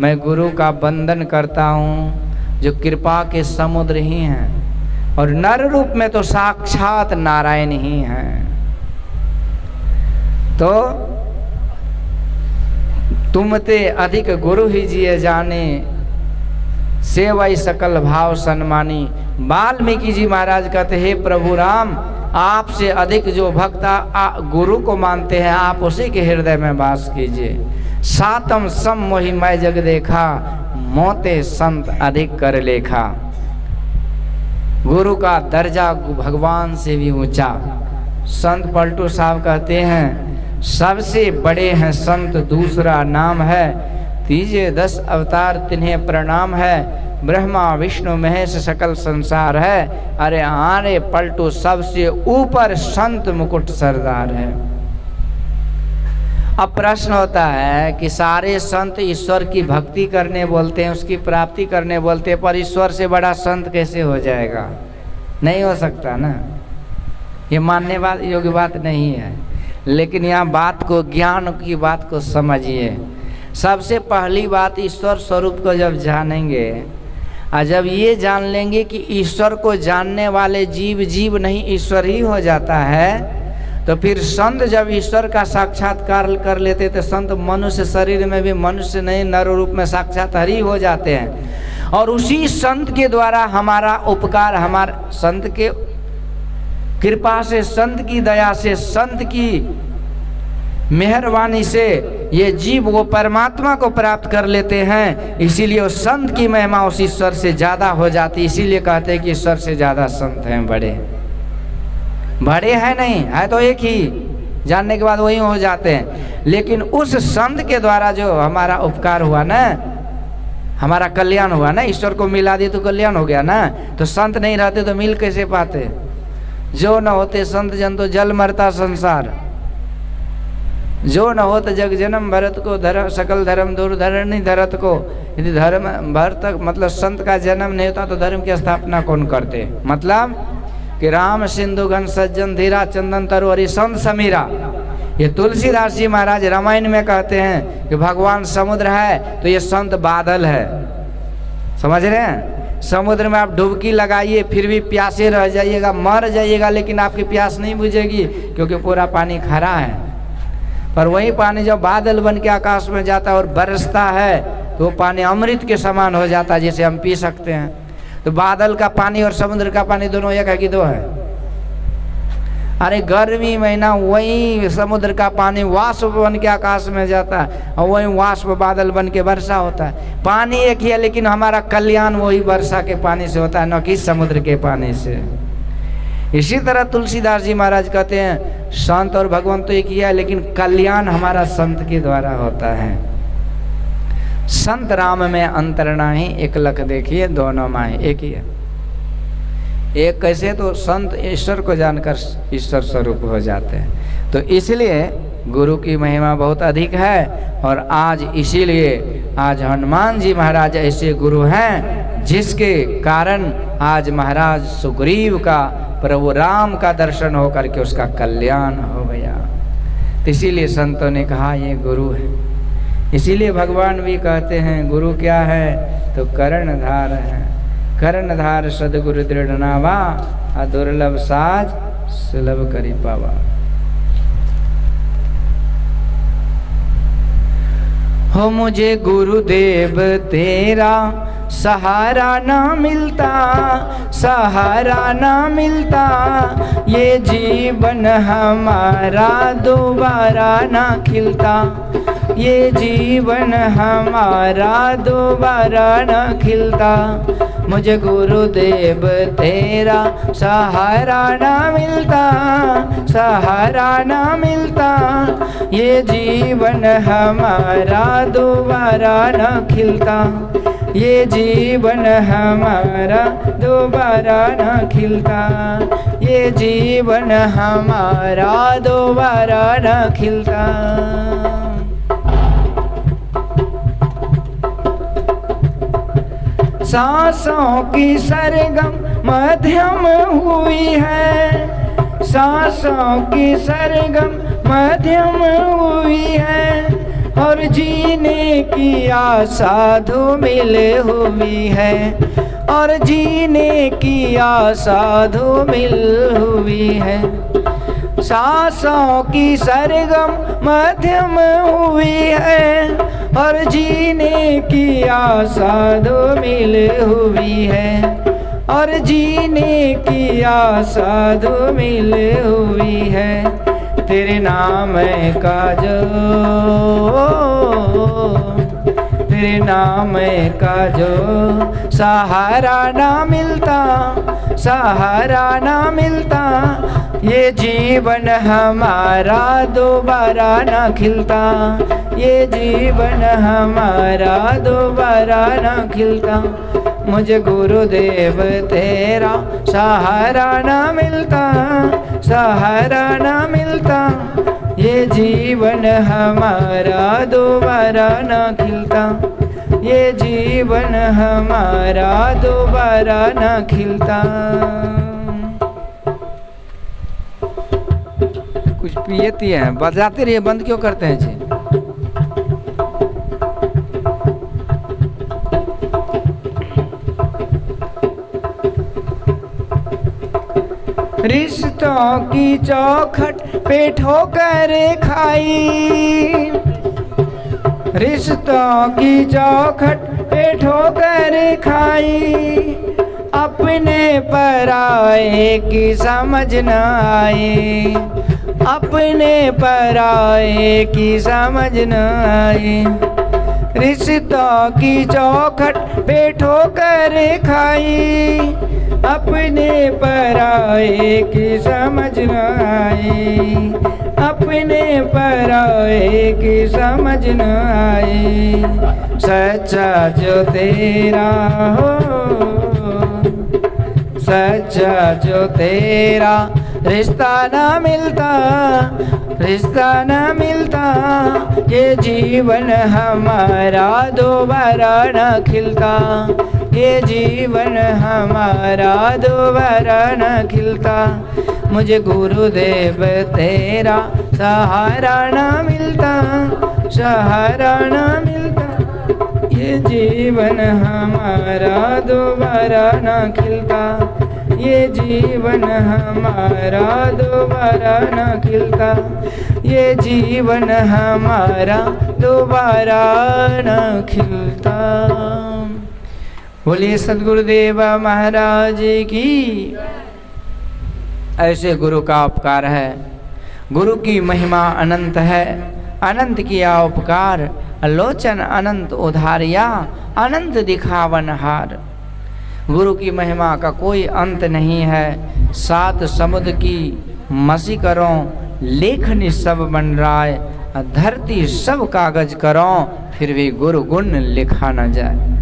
मैं गुरु का बंदन करता हूँ जो कृपा के समुद्र ही हैं, और नर रूप में तो साक्षात नारायण ही हैं। तो तुम ते अधिक गुरु ही जिए जाने, सेवई सकल भाव सन्मानी। वाल्मीकि जी महाराज कहते हे प्रभु राम, आपसे अधिक जो भक्त गुरु को मानते हैं, आप उसी के हृदय में वास कीजिए। सातम सम मोहि मैं जग देखा, मोते संत अधिक कर लेखा। गुरु का दर्जा भगवान से भी ऊंचा। संत पलटू साहब कहते हैं सबसे बड़े हैं संत, दूसरा नाम है, तीजे 10 अवतार तिन्हें प्रणाम है। ब्रह्मा विष्णु महेश सकल संसार है, अरे आरे पलटू सबसे ऊपर संत मुकुट सरदार है। अब प्रश्न होता है कि सारे संत ईश्वर की भक्ति करने बोलते हैं, उसकी प्राप्ति करने बोलते हैं, पर ईश्वर से बड़ा संत कैसे हो जाएगा? नहीं हो सकता ना, ये मानने योग्य बात नहीं है। लेकिन यहाँ बात को, ज्ञान की बात को समझिए। सबसे पहली बात, ईश्वर स्वरूप को जब जानेंगे और जब ये जान लेंगे कि ईश्वर को जानने वाले जीव जीव नहीं ईश्वर ही हो जाता है, तो फिर संत जब ईश्वर का साक्षात्कार कर लेते तो संत मनुष्य शरीर में भी मनुष्य नहीं, नर रूप में साक्षात हरि हो जाते हैं। और उसी संत के द्वारा हमारा उपकार, हमारे संत के कृपा से, संत की दया से, संत की मेहरबानी से ये जीव वो परमात्मा को प्राप्त कर लेते हैं। इसीलिए उस संत की महिमा उस ईश्वर से ज़्यादा हो जाती। इसीलिए कहते हैं कि ईश्वर से ज़्यादा संत हैं, बड़े हैं नहीं है तो एक ही, जानने के बाद वही हो जाते हैं। लेकिन उस संत के द्वारा जो हमारा उपकार हुआ ना, हमारा कल्याण हुआ ना, ईश्वर को मिला दिए तो कल्याण हो गया ना। तो संत नहीं रहते तो मिल कैसे पाते? जो न होते संत जन तो जल मरता संसार। जो न होत जग जन्म भरत को, धर्म सकल धर्म दूर धरणी धरत को। यदि धर्म भरत मतलब संत का जन्म नहीं होता तो धर्म की स्थापना कौन करते? मतलब कि राम सिंधु घन सज्जन धीरा चंदन तरु हरि संत समीरा। ये तुलसीदास जी महाराज रामायण में कहते हैं कि भगवान समुद्र है तो ये संत बादल है। समझ रहे हैं? समुद्र में आप डुबकी लगाइए फिर भी प्यासे रह जाइएगा, मर जाइएगा, लेकिन आपकी प्यास नहीं बुझेगी क्योंकि पूरा पानी खरा है। पर वही पानी जब बादल बन के आकाश में जाता है और बरसता है तो वो पानी अमृत के समान हो जाता है, जिसे हम पी सकते हैं। तो बादल का पानी और समुद्र का पानी दोनों एक है कि दो है? अरे गर्मी महीना वही समुद्र का पानी वाष्प बन के आकाश में जाता है और वही वाष्प बादल बन के वर्षा होता है। पानी एक ही है, लेकिन हमारा कल्याण वही वर्षा के पानी से होता है, न कि समुद्र के पानी से। इसी तरह तुलसीदास जी महाराज कहते हैं संत और भगवान तो एक ही है, लेकिन कल्याण हमारा संत के द्वारा होता है। संत राम में अंतर नाही, एक लख देखिए दोनों माही एक ही है। एक कैसे? तो संत ईश्वर को जानकर ईश्वर स्वरूप हो जाते हैं। तो इसलिए गुरु की महिमा बहुत अधिक है। और आज इसीलिए आज हनुमान जी महाराज ऐसे गुरु हैं जिसके कारण आज महाराज सुग्रीव का, प्रभु राम का दर्शन होकर के उसका कल्याण हो गया। तो इसीलिए संतों ने कहा ये गुरु है। इसीलिए भगवान भी कहते हैं गुरु क्या है? तो कर्णधार है। कर्णधार सदगुरु दृढ़ नावा, दुर्लभ साज सुलभ करी पावा। हो मुझे गुरुदेव तेरा सहारा ना मिलता, सहारा ना मिलता, ये जीवन हमारा दोबारा ना खिलता, ये जीवन हमारा दोबारा न खिलता। मुझे गुरुदेव तेरा सहारा ना मिलता, सहारा ना मिलता, ये जीवन हमारा दोबारा न खिलता, ये जीवन हमारा दोबारा न खिलता, ये जीवन हमारा दोबारा न खिलता। सांसों की सरगम मध्यम हुई है, सांसों की सरगम मध्यम हुई है, और जीने की आशा धूमिल हुई है, और जीने की आशा धूमिल हुई है। सांसों की सरगम मध्यम हुई है, और जीने की आशा दो मिल हुई है, और जीने की आशा दो मिल हुई है। तेरे नाम का जो, तेरे नाम का जो सहारा ना मिलता, सहारा ना मिलता, ये जीवन हमारा दोबारा ना खिलता, ये जीवन हमारा दोबारा ना खिलता। मुझे गुरुदेव तेरा सहारा ना मिलता, सहारा ना मिलता, ये जीवन हमारा दोबारा ना खिलता, ये जीवन हमारा दोबारा ना खिलता। कुछ पियती है, बजाते रहिए, बंद क्यों करते हैं जी? रिश्तों की चौखट पे ठोकर खाई, रिश्तों की चौखट पे ठोकर खाई, अपने पराए की समझ न आए, अपने पराए की समझ न आए। रिश्तों की चौखट पे ठोकर खाई, अपने पराए की समझ न आई, अपने पराए की समझ न आई। सच्चा जो तेरा हो, सच्चा जो तेरा रिश्ता ना मिलता, रिश्ता ना मिलता, ये जीवन हमारा दोबारा ना खिलता, ये जीवन हमारा दोबारा न खिलता। मुझे गुरुदेव तेरा सहारा न मिलता, सहारा न मिलता, ये जीवन हमारा दोबारा न खिलता, ये जीवन हमारा दोबारा न खिलता, ये जीवन हमारा दोबारा न खिलता। बोलिए सद्गुरुदेव महाराज की। ऐसे गुरु का उपकार है, गुरु की महिमा अनंत है, अनंत किया उपकार, लोचन अनंत उधारिया, अनंत दिखावन हार। गुरु की महिमा का कोई अंत नहीं है। सात समुद्र की मसी करो, लेखनी सब बन राय, धरती सब कागज करो, फिर भी गुरु गुण लिखा न जाए।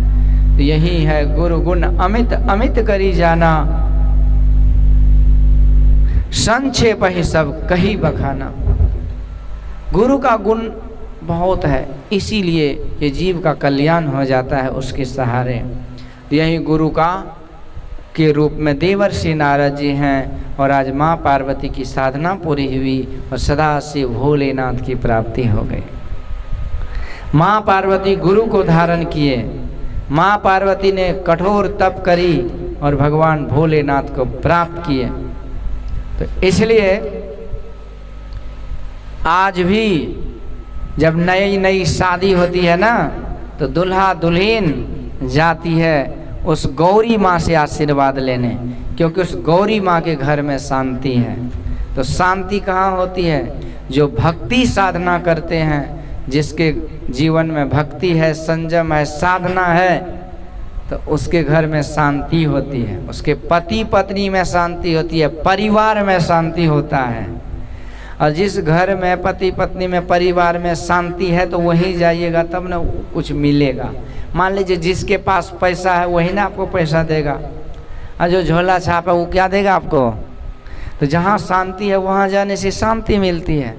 तो यही है गुरु गुण अमित अमित करी जाना, संक्षेप ही सब कही बखाना। गुरु का गुण बहुत है, इसीलिए ये जीव का कल्याण हो जाता है उसके सहारे। यही गुरु का के रूप में देवर्षि नारद जी हैं, और आज माँ पार्वती की साधना पूरी हुई और सदा से भोलेनाथ की प्राप्ति हो गई। माँ पार्वती गुरु को धारण किए, माँ पार्वती ने कठोर तप करी और भगवान भोलेनाथ को प्राप्त किए। तो इसलिए आज भी जब नई नई शादी होती है ना, तो दुल्हा दुल्हन जाती है उस गौरी माँ से आशीर्वाद लेने, क्योंकि उस गौरी माँ के घर में शांति है। तो शांति कहाँ होती है? जो भक्ति साधना करते हैं, जिसके जीवन में भक्ति है, संयम है, साधना है, तो उसके घर में शांति होती है, उसके पति पत्नी में शांति होती है, परिवार में शांति होता है। और जिस घर में पति पत्नी में परिवार में शांति है, तो वहीं जाइएगा तब ना कुछ मिलेगा। मान लीजिए जिसके पास पैसा है वही ना आपको पैसा देगा, और जो झोला छाप है वो क्या देगा आपको? तो जहाँ शांति है वहाँ जाने से शांति मिलती है।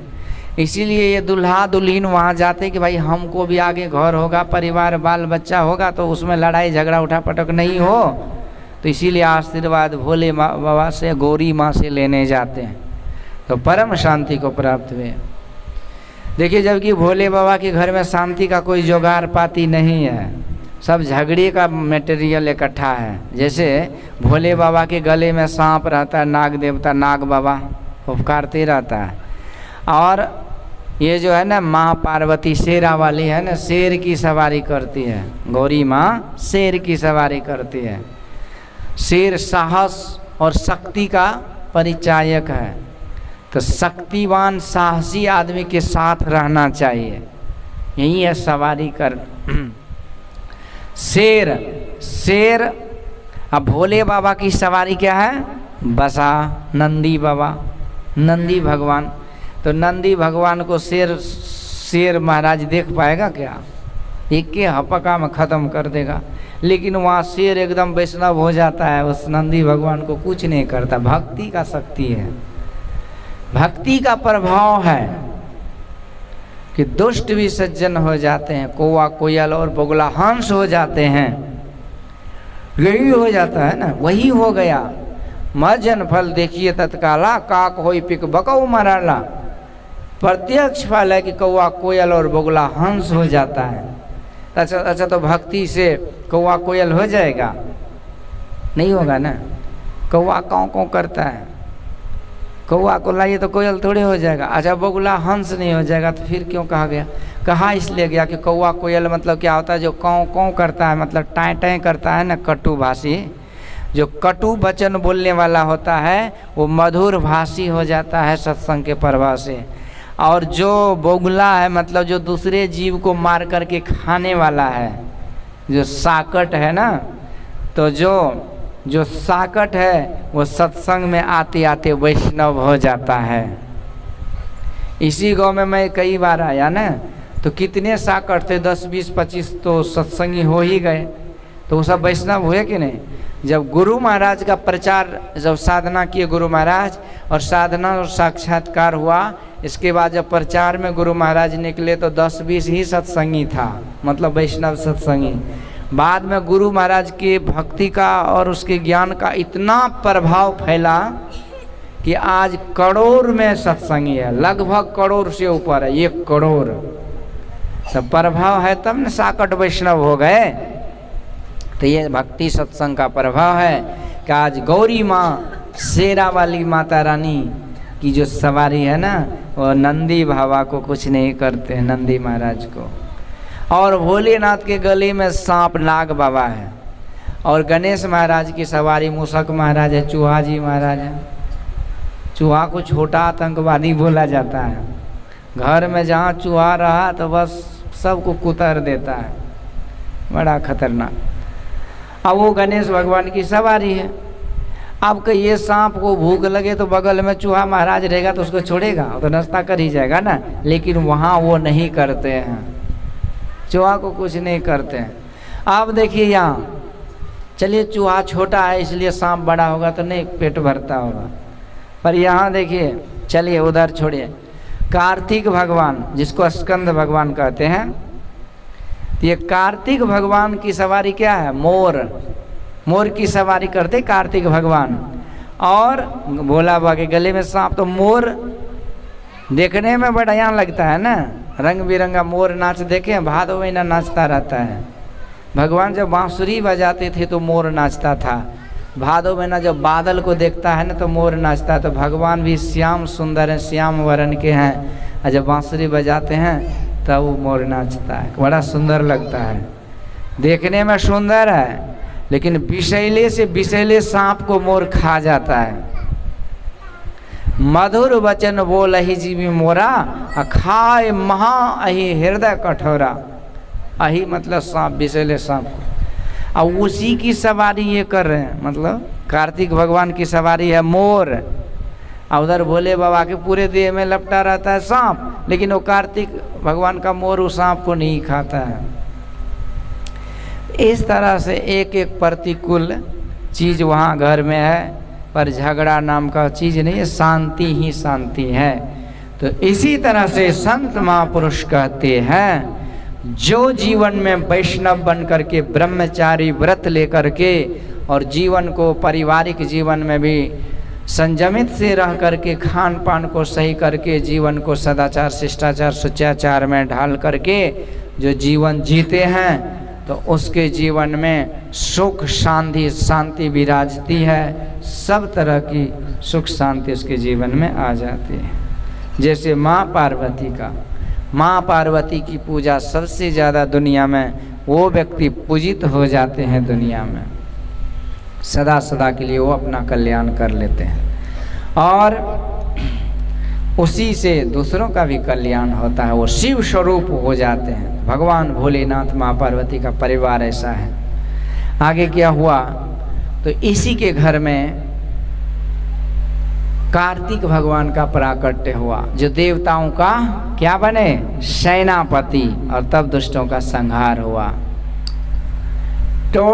इसीलिए ये दुल्हा दुल्हन वहाँ जाते कि भाई हमको भी आगे घर होगा, परिवार बाल बच्चा होगा, तो उसमें लड़ाई झगड़ा उठा पटक नहीं हो। तो इसीलिए आशीर्वाद भोले बाबा से, गौरी माँ से लेने जाते हैं, तो परम शांति को प्राप्त हुए। देखिए, जबकि भोले बाबा के घर में शांति का कोई जुगाड़ पाती नहीं है, सब झगड़े का मटेरियल इकट्ठा है। जैसे भोले बाबा के गले में सांप रहता है, नाग देवता नाग बाबा उपकारते रहता है, और ये जो है ना माँ पार्वती शेरा वाली है ना, शेर की सवारी करती है। गौरी माँ शेर की सवारी करती है। शेर साहस और शक्ति का परिचायक है, तो शक्तिवान साहसी आदमी के साथ रहना चाहिए। यही है सवारी कर। शेर अब भोले बाबा की सवारी क्या है? बसा नंदी बाबा, नंदी भगवान। तो नंदी भगवान को शेर महाराज देख पाएगा क्या? एक के हपका में ख़त्म कर देगा। लेकिन वहाँ शेर एकदम वैष्णव हो जाता है, उस नंदी भगवान को कुछ नहीं करता। भक्ति का शक्ति है, भक्ति का प्रभाव है कि दुष्ट भी सज्जन हो जाते हैं, कौवा कोयल और बगुला हंस हो जाते हैं। यही हो जाता है ना, वही हो गया। मर्जन फल देखिए तत्काला, काक होई पिक बकऊ मराला। प्रत्यक्ष फल है कि कौवा कोयल और बगुला हंस हो जाता है। अच्छा, तो भक्ति से कौवा कोयल हो जाएगा? नहीं होगा ना। कौवा काँव काँव करता है, कौवा को लाइए तो कोयल थोड़े हो जाएगा। अच्छा, बगुला हंस नहीं हो जाएगा, तो फिर क्यों कहा गया? कहा इसलिए गया कि कौवा कोयल मतलब क्या होता है? जो काँव काँव करता है, मतलब टाँय टाँय करता है ना, कटु भाषी। जो कटु वचन बोलने वाला होता है वो मधुर भाषी हो जाता है सत्संग के प्रभाव से। और जो बगुला है, मतलब जो दूसरे जीव को मार करके खाने वाला है, जो साकट है ना, तो जो साकट है वो सत्संग में आते आते वैष्णव हो जाता है। इसी गांव में मैं कई बार आया ना, तो कितने साकट थे, 10 20 25 तो सत्संगी हो ही गए। तो वो सब वैष्णव हुए कि नहीं? जब गुरु महाराज का प्रचार, जब साधना किए गुरु महाराज, और साधना और साक्षात्कार हुआ, इसके बाद जब प्रचार में गुरु महाराज निकले तो 10 20 ही सत्संगी था, मतलब वैष्णव सत्संगी। बाद में गुरु महाराज के भक्ति का और उसके ज्ञान का इतना प्रभाव फैला कि आज करोड़ में सत्संगी है, लगभग करोड़ से ऊपर है, 1 करोड़। सब प्रभाव है तब न साकट वैष्णव हो गए। तो ये भक्ति सत्संग का प्रभाव है कि आज गौरी माँ शेरा वाली माता रानी की जो सवारी है ना, वो नंदी बाबा को कुछ नहीं करते, नंदी महाराज को। और भोलेनाथ के गले में सांप नाग बाबा है। और गणेश महाराज की सवारी मूषक महाराज है, चूहा जी महाराज है। चूहा को छोटा आतंकवादी बोला जाता है। घर में जहाँ चूहा रहा तो बस सबको कुतर देता है, बड़ा खतरनाक। अब वो गणेश भगवान की सवारी है। अब ये सांप को भूख लगे तो बगल में चूहा महाराज रहेगा तो उसको छोड़ेगा, तो नाश्ता कर ही जाएगा ना। लेकिन वहाँ वो नहीं करते हैं, चूहा को कुछ नहीं करते हैं। आप देखिए यहाँ, चलिए चूहा छोटा है इसलिए सांप बड़ा होगा तो नहीं पेट भरता होगा, पर यहाँ देखिए, चलिए उधर छोड़िए, कार्तिक भगवान जिसको स्कंद भगवान कहते हैं, तो ये कार्तिक भगवान की सवारी क्या है? मोर की सवारी करते कार्तिक भगवान। और भोला बाबा के गले में सांप। तो मोर देखने में बढ़िया लगता है ना, रंग बिरंगा मोर नाच देखे, भादो महीना नाचता रहता है। भगवान जब बांसुरी बजाते थे तो मोर नाचता था। भादो महीना जब बादल को देखता है ना तो मोर नाचता है। तो भगवान भी श्याम सुंदर हैं, श्याम वर्ण के हैं, और जब बांसुरी बजाते हैं तब वो मोर नाचता है, बड़ा सुंदर लगता है, देखने में सुंदर है। लेकिन विषैले से विषैले सांप को मोर खा जाता है। मधुर वचन बोल ही जीवी मोरा, खाए महा अहि हृदय कठोरा। अहि मतलब सांप, विषैले सांप। अब उसी की सवारी ये कर रहे हैं, मतलब कार्तिक भगवान की सवारी है मोर। उधर भोले बाबा के पूरे देह में लपटा रहता है सांप, लेकिन वो कार्तिक भगवान का मोर उस सांप को नहीं खाता है। इस तरह से एक एक प्रतिकूल चीज़ वहाँ घर में है, पर झगड़ा नाम का चीज़ नहीं है, शांति ही शांति है। तो इसी तरह से संत महापुरुष कहते हैं, जो जीवन में वैष्णव बन करके ब्रह्मचारी व्रत लेकर के और जीवन को पारिवारिक जीवन में भी संयमित से रह करके खान पान को सही करके जीवन को सदाचार शिष्टाचार सुचाचार में ढाल करके जो जीवन जीते हैं, तो उसके जीवन में सुख शांति विराजती है। सब तरह की सुख शांति उसके जीवन में आ जाती है। जैसे माँ पार्वती का। माँ पार्वती की पूजा सबसे ज़्यादा दुनिया में वो व्यक्ति पूजित हो जाते हैं दुनिया में, सदा सदा के लिए वो अपना कल्याण कर लेते हैं और उसी से दूसरों का भी कल्याण होता है, वो शिव स्वरूप हो जाते हैं। भगवान भोलेनाथ माँ पार्वती का परिवार ऐसा है। आगे क्या हुआ तो इसी के घर में कार्तिक भगवान का प्राकट्य हुआ, जो देवताओं का क्या बने, सेनापति, और तब दुष्टों का संहार हुआ। तो